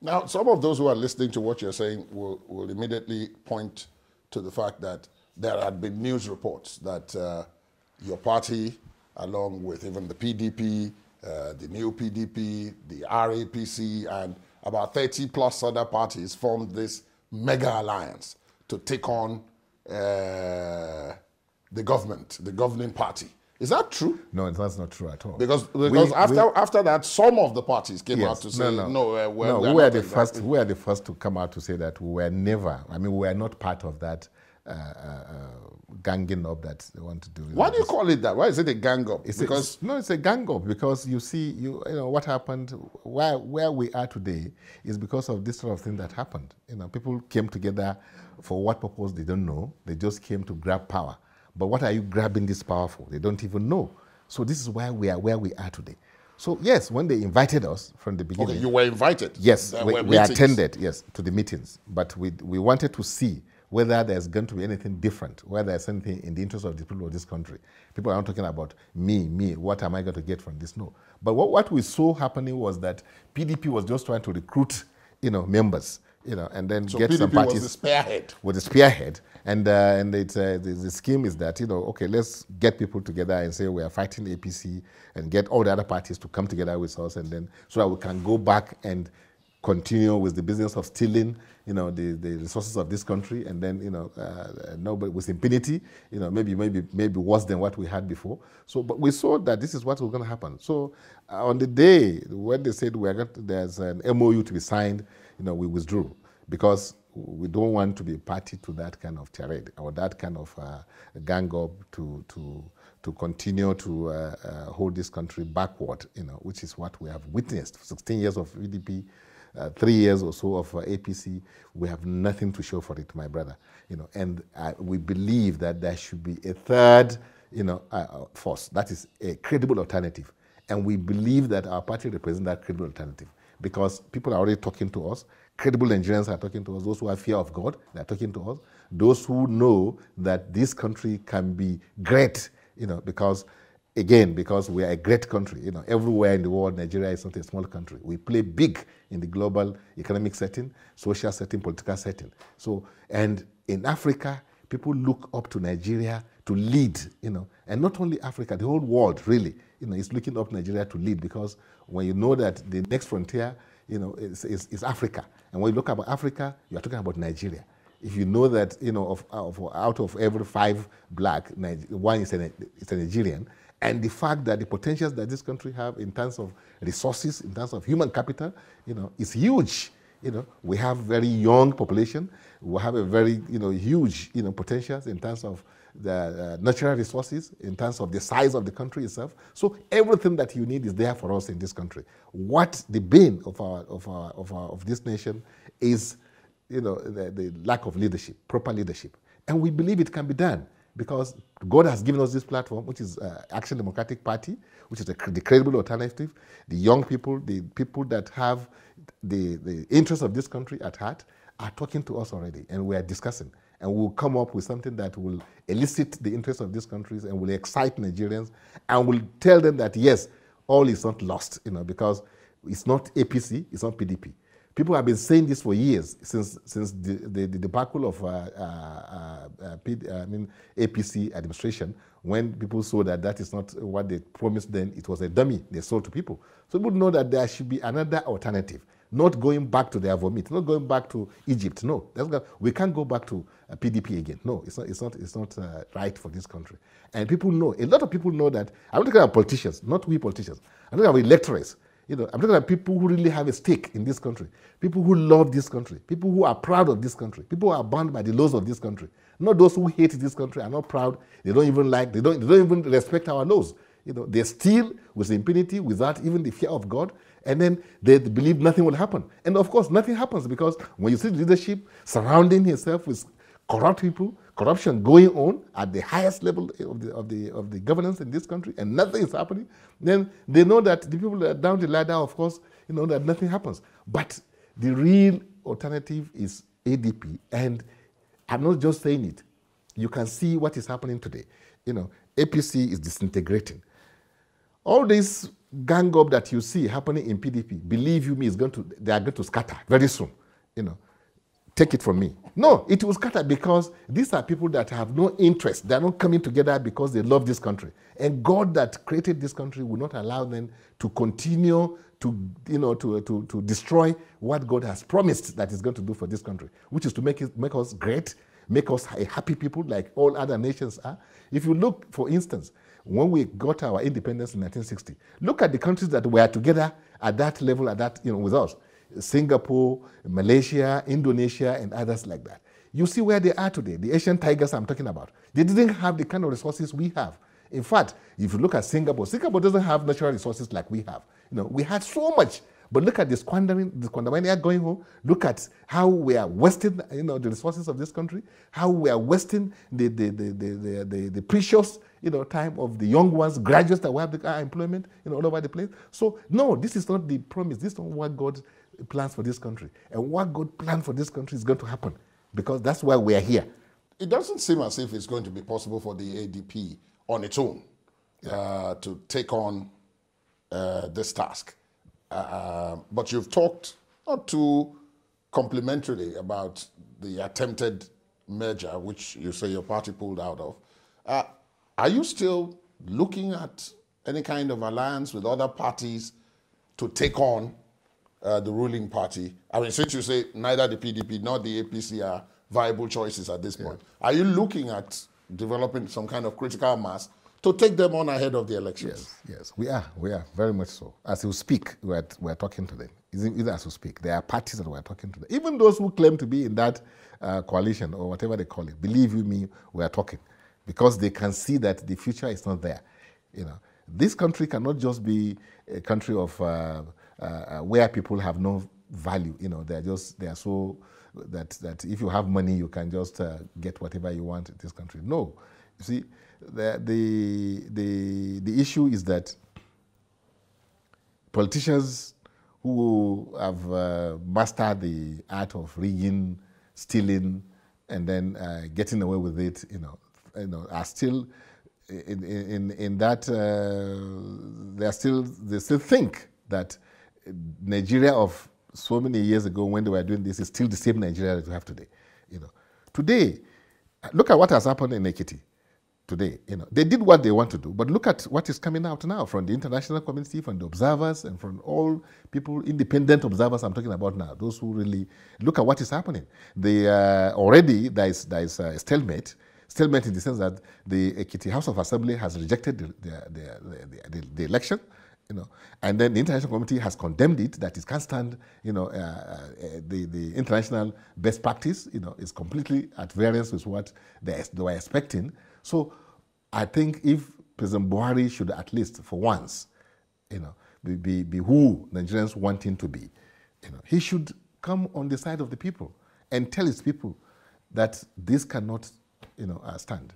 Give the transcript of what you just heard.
Now, some of those who are listening to what you're saying will immediately point to the fact that there had been news reports that your party, along with even the PDP, the new PDP, the RAPC, and about 30 plus other parties formed this mega alliance to take on the government, the governing party. Is that true? No, that's not true at all. Because after that, some of the parties came out to say, we were the first. We were the first to come out to say that we were never. I mean, we were not part of that ganging up that they want to do. Why do you call it that? Why is it a gang up? It's a gang up because you see, you know what happened. Where we are today is because of this sort of thing that happened. You know, people came together for what purpose they don't know. They just came to grab power. But what are you grabbing this power for? They don't even know. So this is why we are where we are today. So yes, when they invited us from the beginning. Okay, you were invited? Yes, we attended, yes, to the meetings. But we wanted to see whether there's going to be anything different, whether there's anything in the interest of the people of this country. People are not talking about me, what am I going to get from this? No. But what we saw happening was that PDP was just trying to recruit, members, and then get PDP some parties. Was the spearhead. With the spearhead. And the scheme is that, okay, let's get people together and say we are fighting APC and get all the other parties to come together with us, and then so that we can go back and continue with the business of stealing, the resources of this country, and then, nobody with impunity, maybe worse than what we had before. So, but we saw that this is what was going to happen. So, on the day when they said there's an MOU to be signed, we withdrew because we don't want to be party to that kind of charade or that kind of gang up to continue to hold this country backward, which is what we have witnessed. 16 years of PDP, 3 years or so of APC, we have nothing to show for it, my brother. And we believe that there should be a third, force that is a credible alternative. And we believe that our party represents that credible alternative because people are already talking to us. Credible Nigerians are talking to us. Those who have fear of God, they're talking to us. Those who know that this country can be great, because we are a great country. Everywhere in the world, Nigeria is not a small country. We play big in the global economic setting, social setting, political setting. So, and in Africa, people look up to Nigeria to lead, and not only Africa, the whole world really, is looking up to Nigeria to lead because when you know that the next frontier, is Africa. And when you look about Africa, you are talking about Nigeria. If you know that, out of every 5 black, one is a Nigerian, and the fact that the potentials that this country have in terms of resources, in terms of human capital, is huge. We have very young population. We have a very, huge, potentials in terms of the natural resources, in terms of the size of the country itself. So everything that you need is there for us in this country. What the bane of this nation is, the lack of leadership, proper leadership, and we believe it can be done because God has given us this platform, which is Action Democratic Party, which is the credible alternative. The young people, the people that have the interests of this country at heart, are talking to us already, and we are discussing. And we'll come up with something that will elicit the interests of these countries and will excite Nigerians and will tell them that, yes, all is not lost, because it's not APC, it's not PDP. People have been saying this for years, since the debacle of APC administration, when people saw that is not what they promised then, it was a dummy they sold to people. So people know that there should be another alternative. Not going back to their vomit, not going back to Egypt. No, we can't go back to PDP again. No, it's not right for this country. And people know, a lot of people know that. I'm talking about politicians, not we politicians. I'm talking about electorates. I'm talking about people who really have a stake in this country, people who love this country, people who are proud of this country, people who are bound by the laws of this country. Not those who hate this country, are not proud. They don't even like. They don't even respect our laws. They steal with impunity, without even the fear of God. And then they believe nothing will happen. And of course, nothing happens because when you see leadership surrounding himself with corrupt people, corruption going on at the highest level of the governance in this country, and nothing is happening, then they know that the people that are down the ladder, of course, that nothing happens. But the real alternative is ADP. And I'm not just saying it. You can see what is happening today. APC is disintegrating. All these gang up that you see happening in PDP, believe you me, they are going to scatter very soon. Take it from me. No, it will scatter because these are people that have no interest. They are not coming together because they love this country. And God that created this country will not allow them to continue to destroy what God has promised that He's going to do for this country, which is to make us great, make us a happy people like all other nations are. If you look, for instance, when we got our independence in 1960, look at the countries that were together at that level, with us. Singapore, Malaysia, Indonesia, and others like that. You see where they are today, the Asian tigers I'm talking about. They didn't have the kind of resources we have. In fact, if you look at Singapore doesn't have natural resources like we have. We had so much, but look at the squandering they are going home. Look at how we are wasting, the resources of this country, how we are wasting the precious, time of the young ones, graduates that will have the employment, all over the place. So, no, this is not the promise. This is not what God plans for this country. And what God planned for this country is going to happen because that's why we are here. It doesn't seem as if it's going to be possible for the ADP on its own to take on this task. But you've talked not too complimentarily about the attempted merger, which you say your party pulled out of. Are you still looking at any kind of alliance with other parties to take on the ruling party? I mean, since you say neither the PDP nor the APC are viable choices at this point, are you looking at developing some kind of critical mass to take them on ahead of the elections? Yes, we are very much so. As you speak, we're talking to them. Even as you speak, there are parties that we're talking to them. Even those who claim to be in that coalition or whatever they call it, believe you me, we're talking because they can see that the future is not there. This country cannot just be a country of where people have no value. They are so that if you have money, you can just get whatever you want in this country. No, you see, the issue is that politicians who have mastered the art of rigging, stealing, and then getting away with it, are still in that. They still think that Nigeria of so many years ago, when they were doing this, is still the same Nigeria that we have today. Today, look at what has happened in Ekiti. Today, they did what they want to do, but look at what is coming out now from the international community, from the observers, and from all people, independent observers I'm talking about now, those who really look at what is happening. Already there is a stalemate in the sense that the Ekiti House of Assembly has rejected the election, and then the international community has condemned it, that it can't stand, the international best practice, is completely at variance with what they were expecting. So I think if President Buhari should at least for once, be who Nigerians want him to be, he should come on the side of the people and tell his people that this cannot, stand.